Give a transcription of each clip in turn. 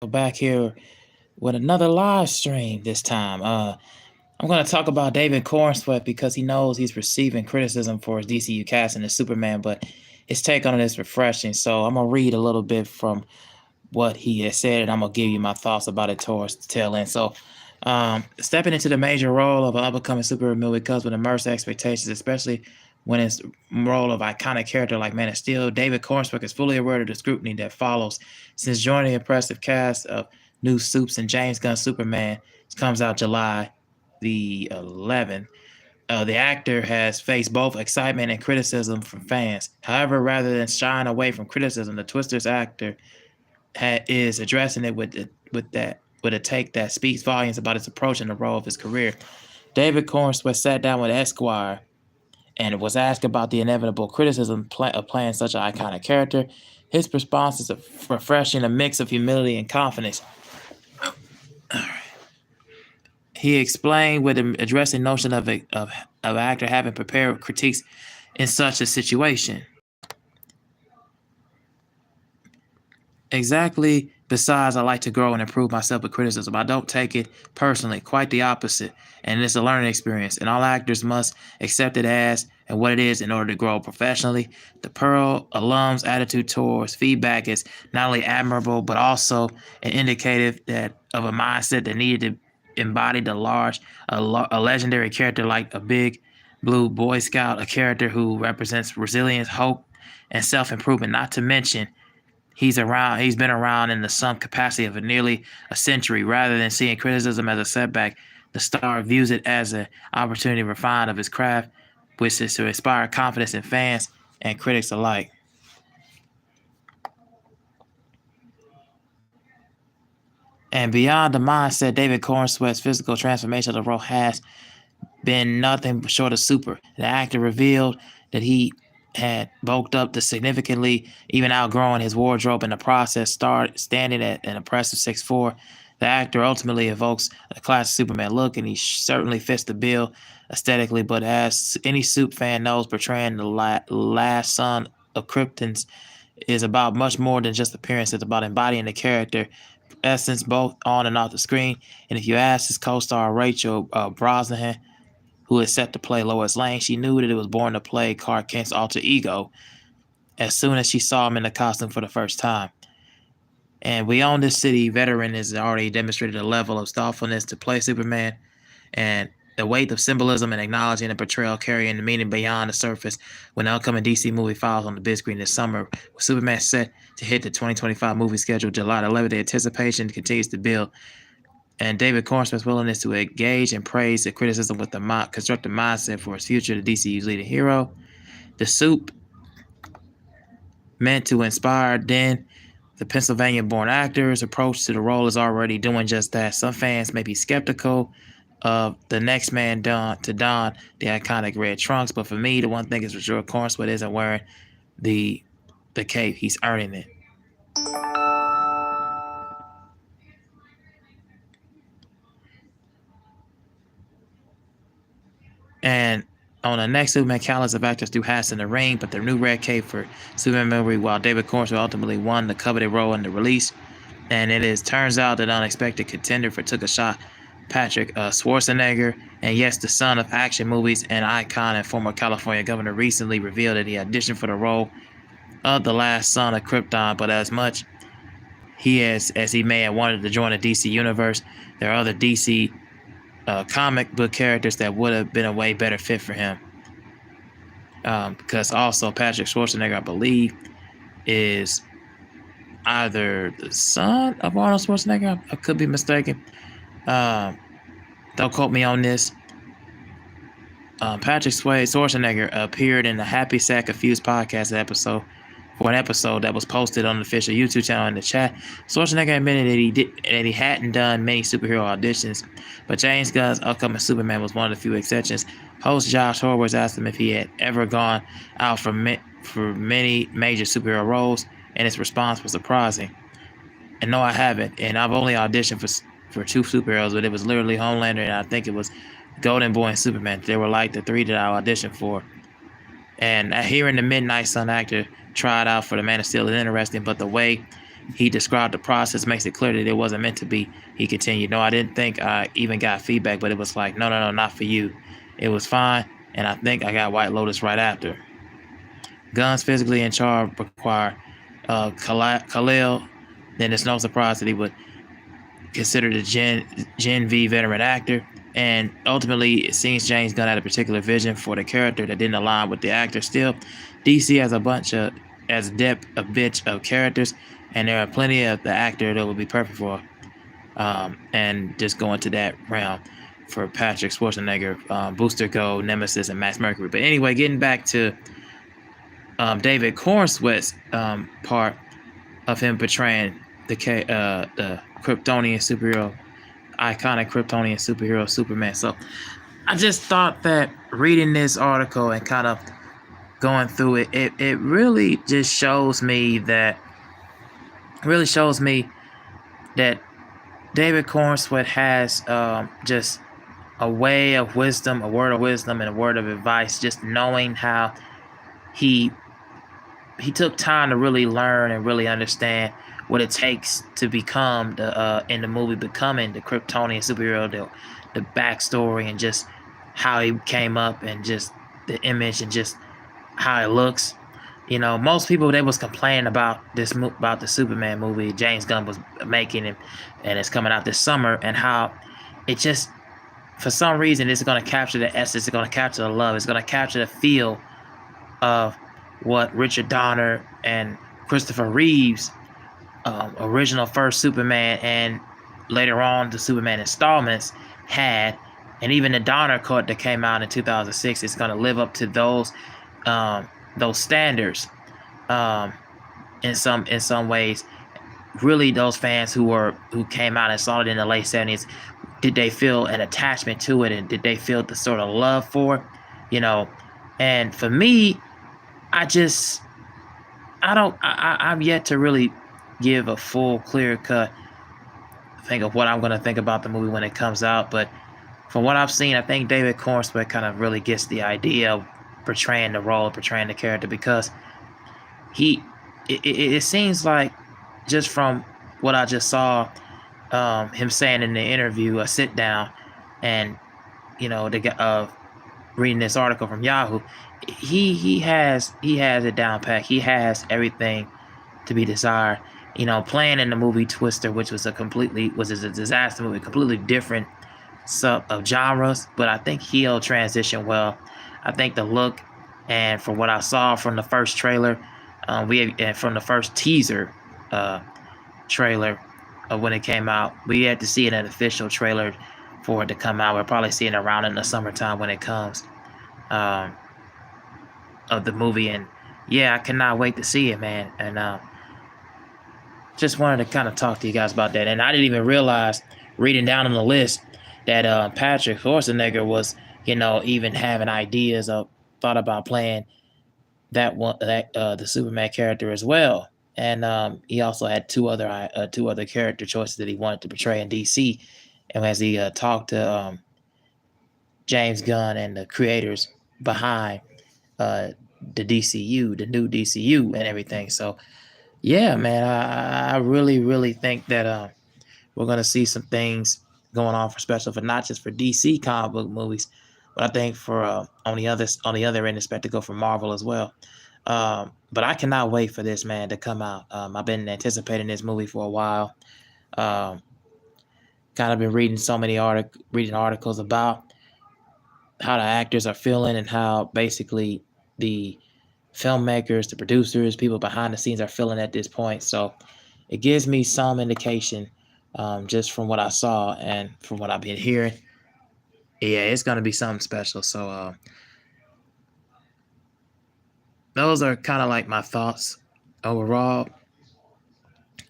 Back here with another live stream this time. I'm going to talk about David Corenswet because he knows he's receiving criticism for his DCU casting as Superman, but his take on it is refreshing. So I'm going to read a little bit from what he has said, and I'm going to give you my thoughts about it towards the tail end. So, stepping into the major role of an up-and-coming superhero movie comes with immense expectations, especially when it's role of iconic character like Man of Steel. David Cornsworth is fully aware of the scrutiny that follows. Since joining the impressive cast of new Supes and James Gunn's Superman, which comes out July the 11th, the actor has faced both excitement and criticism from fans. However, rather than shying away from criticism, the Twisters actor is addressing it with a take that speaks volumes about his approach and the role of his career. David Cornsworth sat down with Esquire and was asked about the inevitable criticism of playing such an iconic character. His response is refreshing, a mix of humility and confidence. He explained with addressing notion of an actor having prepared critiques in such a situation. Exactly. Besides, I like to grow and improve myself with criticism. I don't take it personally, quite the opposite. And it's a learning experience, and all actors must accept it as and what it is in order to grow professionally. The Pearl alums' attitude towards feedback is not only admirable, but also an indicative that of a mindset that needed to embody a legendary character like a big blue Boy Scout, a character who represents resilience, hope, and self-improvement. Not to mention, he's been around in some capacity of nearly a century. Rather than seeing criticism as a setback, the star views it as an opportunity to refine of his craft, which is to inspire confidence in fans and critics alike. And beyond the mindset, David Cornsweet's physical transformation of the role has been nothing short of super. The actor revealed that he had bulked up to significantly, even outgrowing his wardrobe in the process, standing at an impressive 6'4". The actor ultimately evokes a classic Superman look, and he certainly fits the bill aesthetically, but as any Supe fan knows, portraying the last son of Krypton's is about much more than just appearance. It's about embodying the character essence both on and off the screen. And if you ask his co-star Rachel Brosnahan, who is set to play Lois Lane, she knew that it was born to play Clark Kent's alter ego as soon as she saw him in the costume for the first time. And We Own This City veteran has already demonstrated a level of thoughtfulness to play Superman, and the weight of symbolism and acknowledging the portrayal carrying the meaning beyond the surface when the upcoming DC movie follows on the big screen this summer. With Superman set to hit the 2025 movie schedule July 11th, the anticipation continues to build. And David Cornsworth's willingness to engage and praise the criticism with a constructive mindset for his future, the DCU's leading hero. The Supe, meant to inspire Den, the Pennsylvania-born actor's approach to the role is already doing just that. Some fans may be skeptical of the next man to don the iconic red trunks, but for me, the one thing is for sure, Cornswet isn't wearing the cape. He's earning it. And on the next Superman calendar of actors threw hats in the ring, but the new red cape for Superman movie, while David Cornswet ultimately won the coveted role in the release. And turns out that unexpected contender took a shot, Patrick Schwarzenegger, and yes, the son of action movies and icon and former California governor, recently revealed that he auditioned for the role of the last son of Krypton, but as much as he may have wanted to join the DC universe, there are other DC comic book characters that would have been a way better fit for him. Because also Patrick Schwarzenegger, I believe, is either the son of Arnold Schwarzenegger. I could be mistaken. Don't quote me on this. Patrick Schwarzenegger appeared in the Happy Sad Confused podcast episode for an episode that was posted on the official YouTube channel. In the chat, Schwarzenegger admitted that he hadn't done many superhero auditions, but James Gunn's upcoming Superman was one of the few exceptions. Host Josh Horowitz asked him if he had ever gone out for many major superhero roles, and his response was surprising. And no, I haven't, and I've only auditioned for two superheroes, but it was literally Homelander, and I think it was Golden Boy and Superman. They were like the three that I auditioned for. And hearing the Midnight Sun actor tried out for the Man of Steel is interesting, but the way he described the process, makes it clear that it wasn't meant to be. He continued, "No, I didn't think I even got feedback, but it was like, no, no, no, not for you. It was fine, and I think I got White Lotus right after." Gunn's physically in charge required Khalil. Then it's no surprise that he would consider the Gen V veteran actor. And ultimately, it seems James Gunn had a particular vision for the character that didn't align with the actor. Still, DC has as depth a bitch of characters, and there are plenty of the actor that would be perfect for. And just go into that realm for Patrick Schwarzenegger, Booster Gold, Nemesis, and Max Mercury. But anyway, getting back to David Corenswet's part of him portraying the Kryptonian superhero, iconic Kryptonian superhero Superman. So I just thought that reading this article and kind of going through it, it really just shows me that David Corenswet has just a way of wisdom, a word of wisdom, and a word of advice. Just knowing how he took time to really learn and really understand what it takes to become in the movie becoming the Kryptonian superhero, the backstory, and just how he came up, and just the image, and just how it looks. You know, most people, they was complaining about the Superman movie James Gunn was making, and it's coming out this summer, and how it just, for some reason, it's going to capture the essence, it's going to capture the love, it's going to capture the feel of what Richard Donner and Christopher Reeve's original first Superman, and later on the Superman installments had, and even the Donner cut that came out in 2006, it's going to live up to those standards in some ways. Really, those fans who came out and saw it in the late 70s, did they feel an attachment to it, and did they feel the sort of love for it? You know, and for me, I'm yet to really give a full, clear cut think of what I'm going to think about the movie when it comes out. But from what I've seen, I think David Corenswet kind of really gets the idea of portraying the role, portraying the character, because it seems like, just from what I just saw him saying in the interview, a sit down, and reading this article from Yahoo, he has it down pat. He has everything to be desired. Playing in the movie Twister, which was a disaster movie, completely different sub of genres, but I think he'll transition well. I think the look, and from what I saw from the first trailer, and from the first teaser trailer of when it came out, we had to see an official trailer for it to come out. We'll probably see it around in the summertime when it comes, of the movie. And yeah, I cannot wait to see it, man. And just wanted to kind of talk to you guys about that. And I didn't even realize, reading down on the list, that Patrick Schwarzenegger was, even having ideas of, thought about playing the Superman character as well. And he also had two other character choices that he wanted to portray in DC. And as he talked to James Gunn and the creators behind the DCU, the new DCU, and everything. So yeah, man, I really, really think that we're gonna see some things going on for not just for DC comic book movies, but I think for on the other end, expect to go for Marvel as well. But I cannot wait for this, man, to come out. I've been anticipating this movie for a while. Kind of been reading reading articles about how the actors are feeling, and how basically the filmmakers, the producers, people behind the scenes are feeling at this point. So it gives me some indication, just from what I saw and from what I've been hearing. Yeah, it's gonna be something special. So those are kind of like my thoughts overall.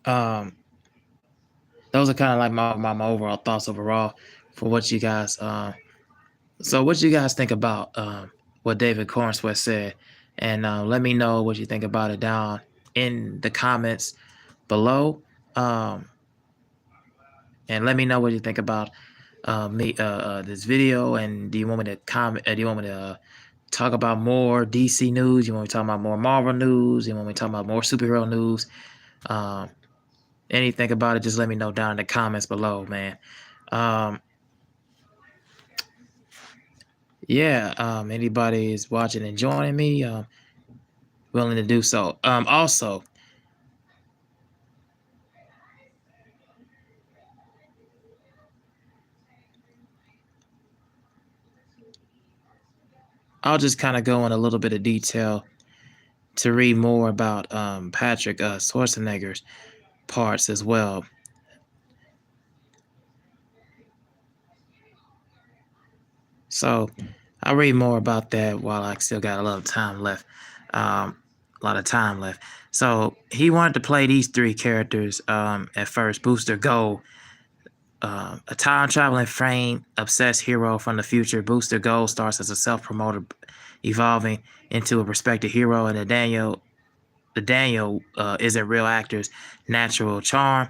Um, those are kind of like my overall thoughts overall for what you guys. So what you guys think about what David Cornsworth said, and let me know what you think about it down in the comments below. And let me know what you think about this video. And do you want me to comment? Do you want me to talk about more DC news? You want me to talk about more Marvel news? You want me to talk about more superhero news? anything about it, just let me know down in the comments below, man. Um, yeah, anybody is watching and joining me, willing to do so. Also, I'll just kind of go in a little bit of detail to read more about Patrick Schwarzenegger's parts as well. So I'll read more about that while I still got a lot of time left. So he wanted to play these three characters at first. Booster Gold, a time traveling frame obsessed hero from the future. Booster Gold starts as a self promoter, evolving into a respected hero, and the Daniel is a real actor's natural charm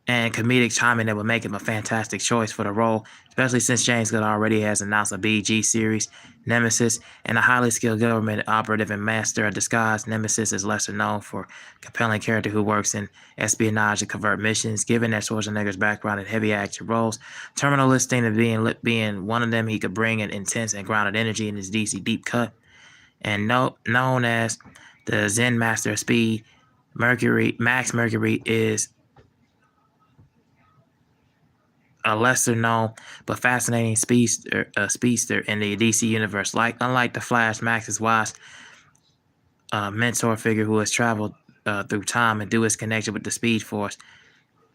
and comedic timing that would make him a fantastic choice for the role, especially since James Gunn already has announced a BG series, Nemesis, and a highly skilled government operative and master of disguise. Nemesis is lesser known for compelling character who works in espionage and covert missions. Given that Schwarzenegger's background in heavy action roles, Terminal listing of being one of them, he could bring an intense and grounded energy in his DC deep cut. And known as the Zen Master of Speed, Max Mercury is a lesser known but fascinating speedster in the DC universe. Unlike the Flash, Max is wise mentor figure who has traveled through time and through his connection with the Speed Force.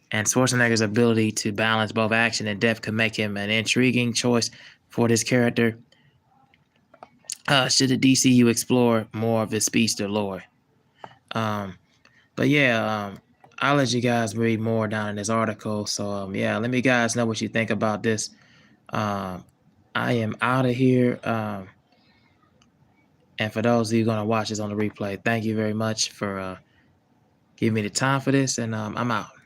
And Schwarzenegger's ability to balance both action and depth could make him an intriguing choice for this character. Should the DCU explore more of his speedster lore? But yeah, I'll let you guys read more down in this article. So yeah, let me guys know what you think about this. I am out of here. And for those of you going to watch this on the replay, thank you very much for giving me the time for this. And I'm out.